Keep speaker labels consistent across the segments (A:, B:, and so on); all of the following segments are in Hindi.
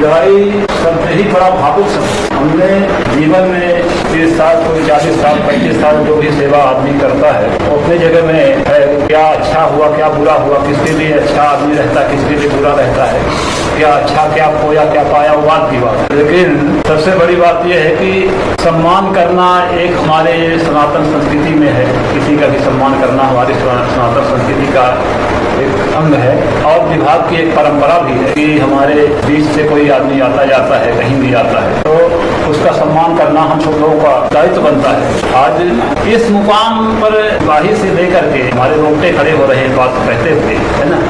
A: विदाई शब्द ही बड़ा भावुक शब्द। हमने जीवन में 30 साल कोई 40 साल 35 साल जो भी सेवा आदमी करता है वो अपने जगह में है। क्या अच्छा हुआ क्या बुरा हुआ, किसके लिए अच्छा आदमी रहता है किसके लिए बुरा रहता है, क्या अच्छा क्या खोया क्या पाया वो बात की बात। लेकिन सबसे बड़ी बात यह है कि सम्मान करना एक हमारे सनातन संस्कृति में है। किसी का भी सम्मान करना हमारी सनातन संस्कृति का एक अंग है और विभाग की एक परंपरा भी है कि हमारे बीच से कोई आदमी आता जाता है कहीं भी आता है तो उसका सम्मान करना हम सब लोगों का दायित्व बनता है। आज इस मुकाम पर सिपाही से लेकर के हमारे रोंगटे खड़े हो रहे हैं बात कहते हुए, है ना।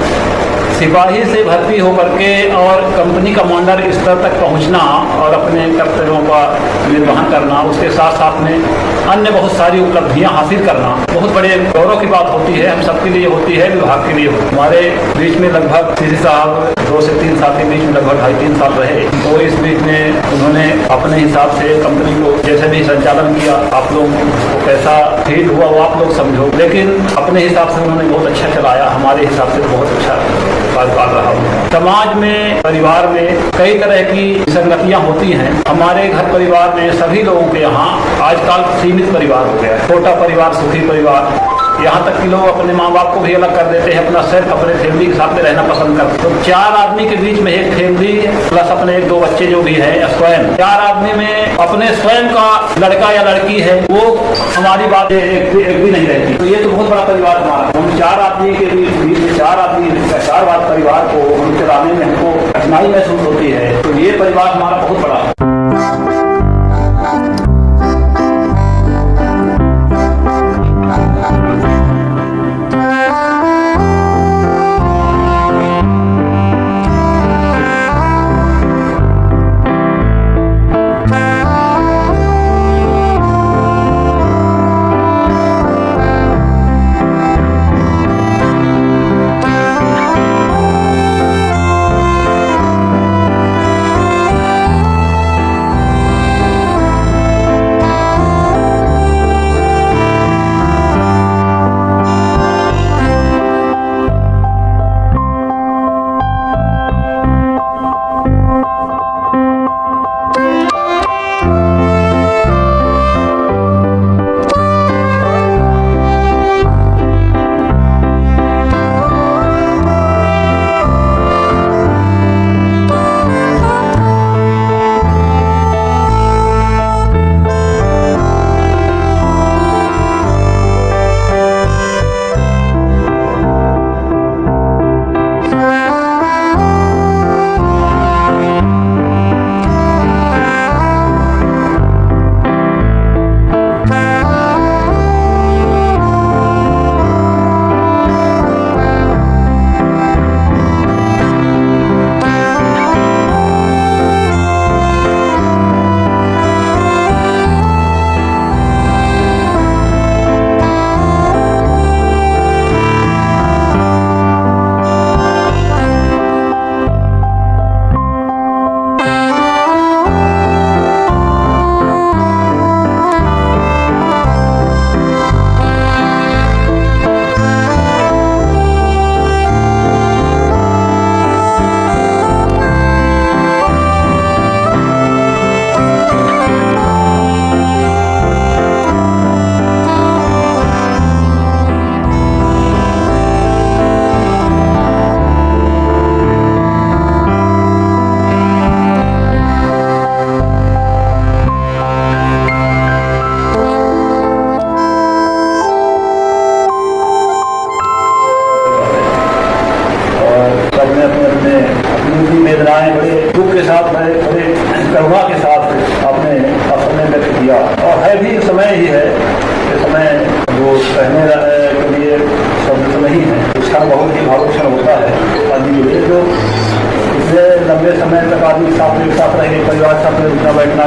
A: सिपाही से भर्ती होकर के और कंपनी कमांडर स्तर तक पहुंचना और अपने कर्तव्यों का निर्वहन करना, उसके साथ साथ में अन्य बहुत सारी उपलब्धियां हासिल करना बहुत बड़े गौरव की बात होती है। हम सबके लिए होती है, विभाग के लिए होती है। हमारे बीच में लगभग सीसी साहब 2 से 3 साल के बीच में लगभग 2.5-3 साल रहे। तो इस बीच में उन्होंने अपने हिसाब से कंपनी को जैसे भी संचालन किया, आप लोग को कैसा फील हुआ वो आप लोग समझो, लेकिन अपने हिसाब से उन्होंने बहुत अच्छा चलाया। हमारे हिसाब से बहुत अच्छा कार्यकाल रहा। समाज में परिवार में कई तरह की संगतियां होती हैं। हमारे घर परिवार में सभी लोगों के यहाँ आजकल सीमित परिवार हो गया है। छोटा परिवार सुखी परिवार, यहाँ तक कि लोग अपने माँ बाप को भी अलग कर देते हैं, अपना सिर्फ अपने फैमिली के साथ में रहना पसंद करते हैं। तो 4 आदमी के बीच में एक फैमिली प्लस अपने 1-2 बच्चे जो भी है स्वयं 4 आदमी में अपने स्वयं का लड़का या लड़की है वो हमारी बात एक भी नहीं रहती। तो ये तो बहुत बड़ा परिवार हमारा। हम 4 आदमी के बीच में 4 आदमी 4 बात परिवार को हम चलाने में हमको कठिनाई महसूस होती है। तो ये परिवार हमारा बहुत बड़ा है। करुणा के साथ आपने अपने व्यक्त किया और है भी समय ही है। ये समय जो कहने के लिए शब्द तो नहीं है, उसका बहुत ही भावुक क्षण होता है आदमी के लिए। जो इतने लंबे समय तक आदमी एक साथ रहे, परिवार साथ में उठना बैठना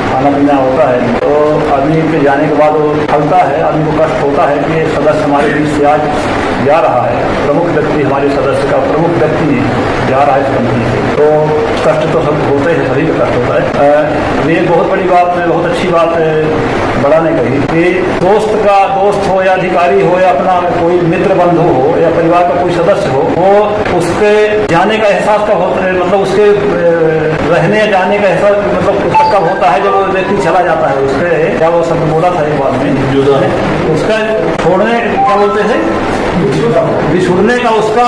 A: खाना पीना होता है, तो आदमी के जाने के बाद वो फलता है, आदमी को कष्ट होता है कि सदस्य हमारे बीच से आज जा रहा है, प्रमुख व्यक्ति हमारे सदस्य का प्रमुख व्यक्ति जा रहा है इस कंपनी से। तो कष्ट तो सब होते हैं, सभी का कष्ट होता है। ये बहुत बड़ी बात है, बहुत अच्छी बात है बड़ा ने कही कि दोस्त हो या अधिकारी हो या अपना कोई मित्र बंधु हो या परिवार का कोई सदस्य हो, वो उसके जाने का एहसास कब होता है, मतलब उसके रहने जाने का ऐसा मतलब पुस्तक कब होता है जब वो व्यक्ति चला जाता है, उसके क्या वो शब्द बोला था एक बार में, उसका छोड़ने क्या बोलते हैं, बिछुड़ने का उसका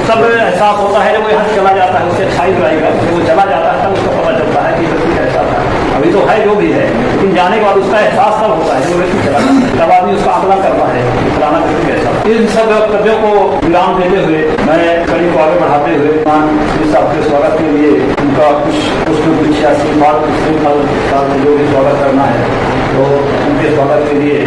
A: सब एहसास होता है जब वो यहाँ चला जाता है, उससे अच्छाई रहेगा, जब वो चला जाता है तब उसको पता चलता है कि व्यक्ति कैसा था। अभी तो है जो भी है, लेकिन जाने के बाद उसका एहसास तब होता है जब व्यक्ति चला जाता है, तब आदमी उसका आकलन करता है फलाना व्यक्ति कैसा। इन सब वक्तव्यों को विराम देते हुए मैं कड़ी को आगे बढ़ाते हुए श्री साहब के स्वागत के लिए उनका कुछ पुष्प आशीर्वाद जो भी स्वागत करना है तो उनके स्वागत के लिए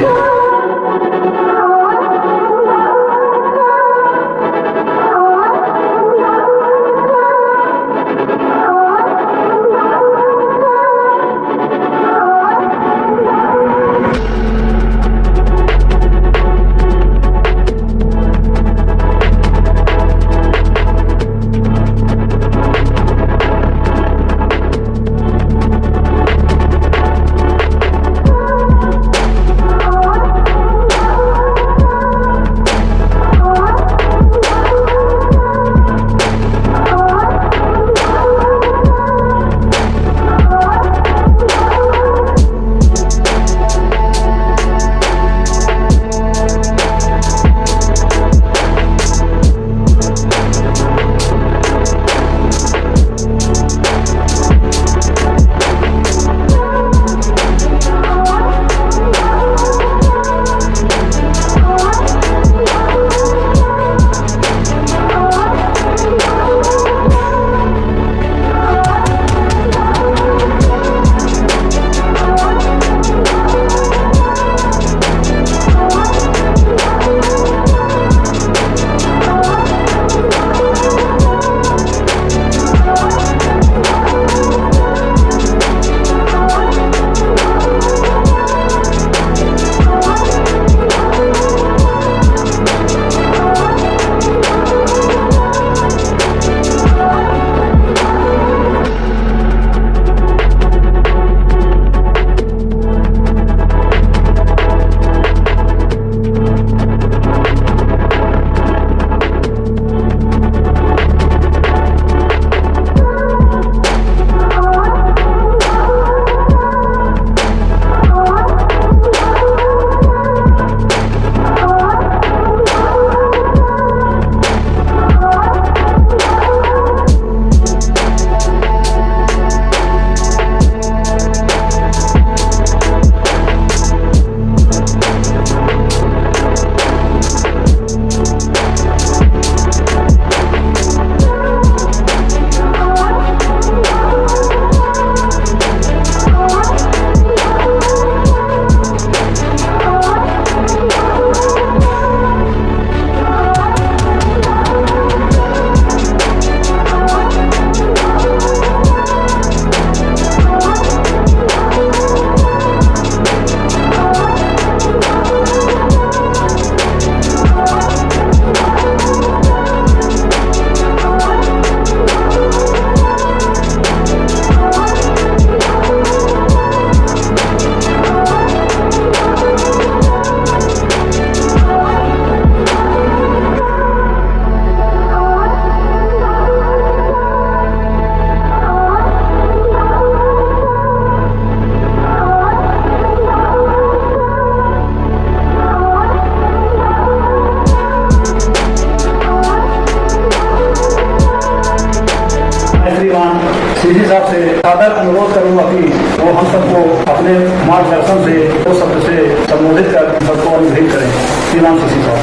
A: सीधी साहब से सादर अनुरोध करूंगा कि वो हम सबको अपने मार्गदर्शन से वो शब्द से संबोधित कर सबको अनुग्रहित करें। श्रीमान सीसी साहब।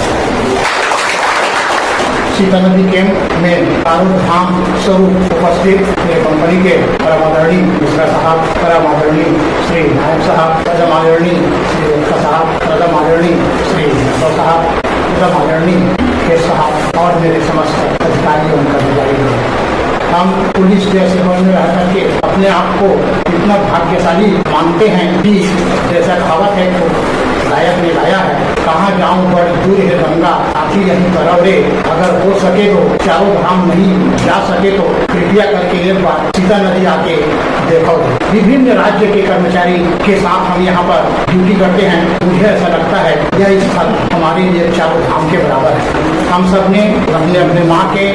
B: सीता नदी कैंप में कानून धाम स्वरूप उपस्थित मेरे कंपनी के परम आदरणीय मिश्रा साहब, परम आदरणीय श्री नायक साहब, परम आदरणीय श्री गुप्ता साहब, परम आदरणीय श्री यादव साहब, परम आदरणीय केश साहब और मेरे समस्त अधिकारियों और कर्मचारी, हम पुलिस जैसे पद में रह करके अपने आप को इतना भाग्यशाली मानते हैं कि जैसा कहावत है तो गायक ने गाया है, कहाँ जाऊँ बड़ी दूर है गंगा, साथी यहीं पर रहे। अगर हो सके तो चारों धाम नहीं जा सके तो कृपया करके एक बार सीता नदी आके देखो। विभिन्न राज्य के कर्मचारी के साथ हम यहाँ पर ड्यूटी करते हैं। मुझे ऐसा लगता है यह स्थल हमारे लिए चारों धाम के बराबर है। हम सब ने अपने अपने माँ के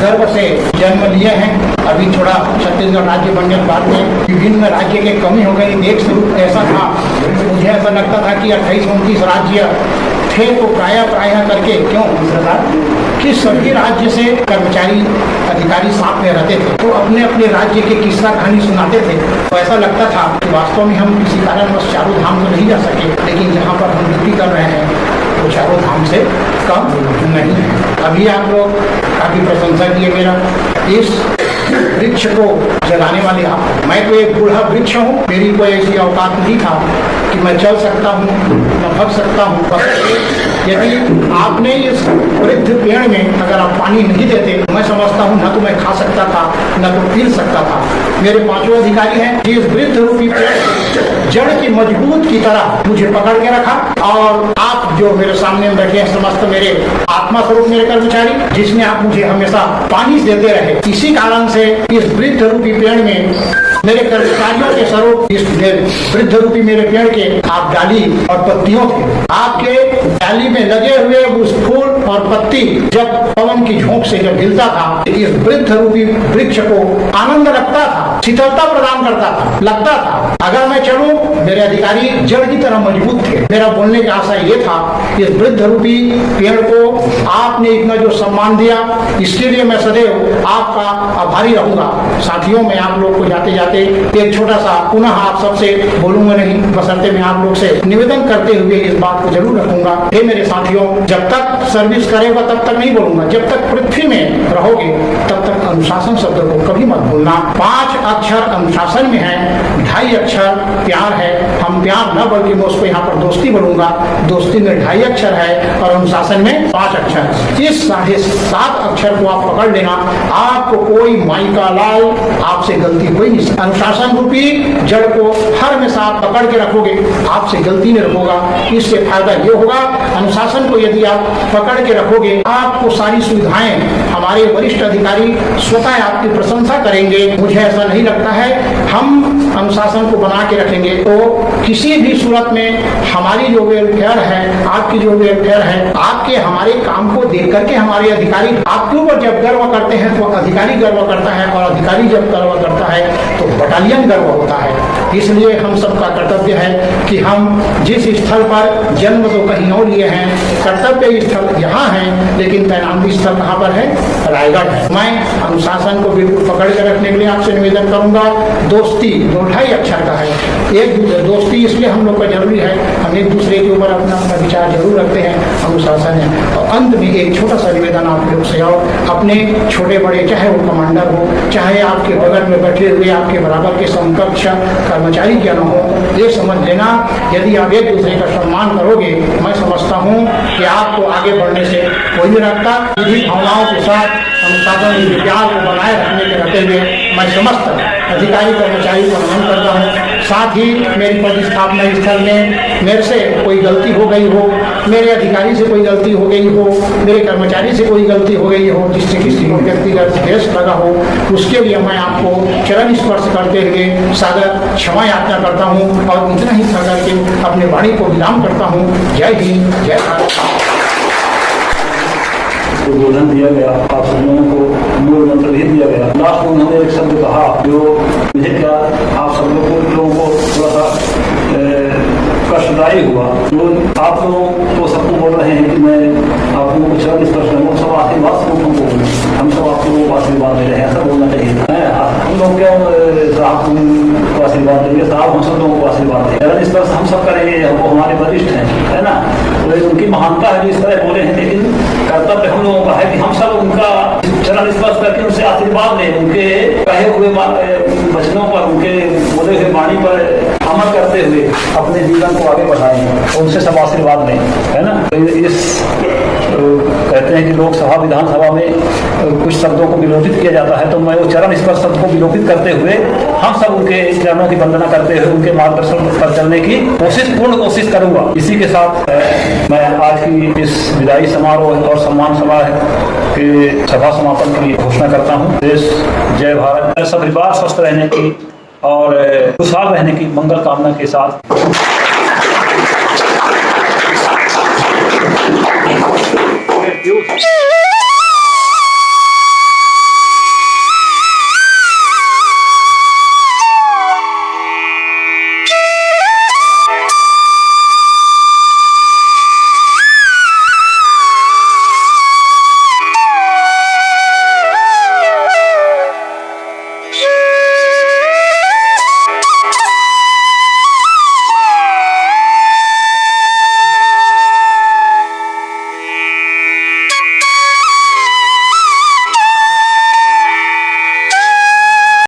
B: गर्भ से जन्म लिए हैं। अभी थोड़ा छत्तीसगढ़ राज्य बनने के बाद में विभिन्न राज्य के कमी हो गई। एक स्वरूप ऐसा था, मुझे ऐसा लगता था कि 28-29 राज्य थे तो प्राय करके क्यों सरकार कि सभी राज्य से कर्मचारी अधिकारी साथ में रहते थे तो अपने अपने राज्य के किस्सा कहानी सुनाते थे। तो ऐसा लगता था कि वास्तव में हम किसी कारणवश चारों धाम तो नहीं जा सके, लेकिन यहाँ पर हम ड्यूटी कर रहे हैं तो चारों धाम से कम नहीं है। अभी आप लोग काफी प्रशंसा किए मेरा इस वृक्ष को जगाने वाले आप। मैं तो एक बूढ़ा वृक्ष हूँ, मेरी कोई ऐसी औकात नहीं था कि मैं चल सकता हूँ, मैं भग सकता हूँ। यदि आपने इस वृद्ध पेड़ में अगर आप पानी नहीं देते, मैं समझता हूँ न तो मैं खा सकता था न तो पी सकता था। मेरे 5 अधिकारी हैं कि इस वृद्ध रूपी पेड़ जड़ की मजबूत की तरह मुझे पकड़ के रखा। और आप जो मेरे सामने बैठे हैं समस्त मेरे आत्मा स्वरूप मेरे कर्मचारी, जिसमें आप मुझे हमेशा पानी देते रहे। इसी कारण से इस वृद्ध रूपी पेड़ में मेरे कर्मचारियों के स्वरूप इस वृद्ध रूपी मेरे पेड़ के आप डाली और पत्तियों थे। आपके डाली में लगे हुए उस फूल और पत्ती जब पवन की झोंक से जब हिलता था, इस वृद्ध रूपी वृक्ष को आनंद लगता था, शीतलता प्रदान करता था। लगता था अगर मैं चलूं, मेरे अधिकारी जड़ की तरह मजबूत थे। मेरा बोलने का आशा ये था, इस वृद्ध रूपी पेड़ को आपने इतना जो सम्मान दिया, इसके लिए मैं सदैव आपका आभारी रहूंगा। साथियों, मैं आप लोग को जाते जाते एक छोटा सा पुनः आप सबसे बोलूंगा नहीं, बशर्ते मैं आप लोग से निवेदन करते हुए इस बात को जरूर रखूंगा। हे मेरे साथियों, जब तक सर्विस करेगा तब तक नहीं बोलूंगा, जब तक पृथ्वी में रहोगे तब तक अनुशासन शब्द को कभी मत भूलना। 5 अक्षर अनुशासन में है, 2.5 अक्षर प्यार है। हम प्यार न बल्कि मैं उसको यहाँ पर दोस्ती बोलूंगा। दोस्ती में 2.5 अक्षर है और अनुशासन में 5 अक्षर। इस 7.5 अक्षर को आप पकड़ लेना, आपको कोई माई का लाल आपसे गलती कोई नहीं। अनुशासन रूपी जड़ को हर हमेशा आप पकड़ के रखोगे, आपसे गलती नहीं होगा। इससे फायदा ये होगा, अनुशासन को यदि आप पकड़ के रखोगे, आपको सारी सुविधाएं हमारे वरिष्ठ अधिकारी स्वतः आपकी प्रशंसा करेंगे। मुझे ऐसा नहीं लगता है हम अनुशासन को बना के रखेंगे तो किसी भी सूरत में हमारी जो वेलफेयर है, आपकी जो वेलफेयर है, आपके हमारे काम को देख करके हमारे अधिकारी आपके ऊपर जब गर्व करते हैं तो अधिकारी गर्व करता है, और अधिकारी जब गर्व करता है तो बटालियन गर्व होता है। इसलिए हम सबका कर्तव्य है कि हम जिस स्थल पर जन्म तो कहीं और लिए हैं, कर्तव्य स्थल यहाँ है, लेकिन तैनाती स्थल कहाँ पर है? रायगढ़ है। मैं अनुशासन को बिल्कुल पकड़ के रखने के लिए आपसे निवेदन करूंगा। दोस्ती 2.5 अक्षर का है। एक दोस्ती इसलिए हम लोग का जरूरी है, हम एक दूसरे के ऊपर अपना अपना विचार जरूर रखते हैं, अनुशासन है। और अंत में एक छोटा सा निवेदन आप लोग से, और अपने छोटे बड़े, चाहे वो कमांडर हो, चाहे आपके बगल में बैठे हुए आपके बराबर के समकक्ष कर्मचारी क्या न हो, ये समझ लेना, यदि आप एक दूसरे का सम्मान करोगे, मैं समझता हूँ कि आपको आगे बढ़ने से कोई नहीं रखता। विधि भावनाओं के साथ अनुशासन प्यार को बनाए रखने के रहते हुए मैं समस्त अधिकारी कर्मचारी को नमन करता हूँ। साथ ही मेरी पदस्थापना स्थल में मेरे से कोई गलती हो गई हो, मेरे अधिकारी से कोई गलती हो गई हो, मेरे कर्मचारी से कोई गलती हो गई हो, जिससे किसी को व्यक्तिगत ठेस लगा हो, उसके लिए मैं आपको चरण स्पर्श करते हुए सादर क्षमा याचना करता हूँ और इतना ही कह करके अपने वाणी को विराम करता हूँ। जय हिंद, जय भारत।
A: उद्बोधन दिया गया, आप सब लोगों को मूल मंत्र भी दिया गया। लास्ट में उन्होंने एक शब्द कहा जो मुझे क्या आप सब लोगों को थोड़ा सा कष्टदायी हुआ। तो आप लोगों को सबको बोल रहे हैं कि मैं आप लोगों को चरण स्पर्श करूँ, सब आशीर्वाद स्वरूप को हम सब आप लोगों को आशीर्वाद दे रहे हैं, ऐसा बोलना चाहिए। हम लोग क्यों साहब को आशीर्वाद देंगे? साहब हम सब लोगों को आशीर्वाद देंगे, चरण स्पर्श हम सब करेंगे, वो हमारे वरिष्ठ हैं, है ना। तो उनकी महानता है जो इस तरह बोले हैं, लेकिन कर्तव्य हम लोगों का है कि हम सब उनका चरण स्पर्श करके उनसे आशीर्वाद लें, उनके कहे हुए वचनों पर, उनके बोले हुए वाणी पर अमल करते हुए अपने जीवन को आगे बढ़ाएं, उनसे सब आशीर्वाद लें, है ना। तो इस कहते हैं कि लोकसभा विधानसभा में कुछ शब्दों को विलोपित किया जाता है, तो मैं वो चरण स्पर्श शब्द को विलोपित करते हुए हम सब उनके चरणों की वंदना करते हुए उनके मार्गदर्शन पर चलने की पूर्ण कोशिश करूंगा। इसी के साथ मैं आज की इस विदाई समारोह और सम्मान सभा के सभा समापन की घोषणा करता हूँ। देश जय भारत। सब परिवार स्वस्थ रहने की और खुशहाल रहने की मंगल कामना के साथ you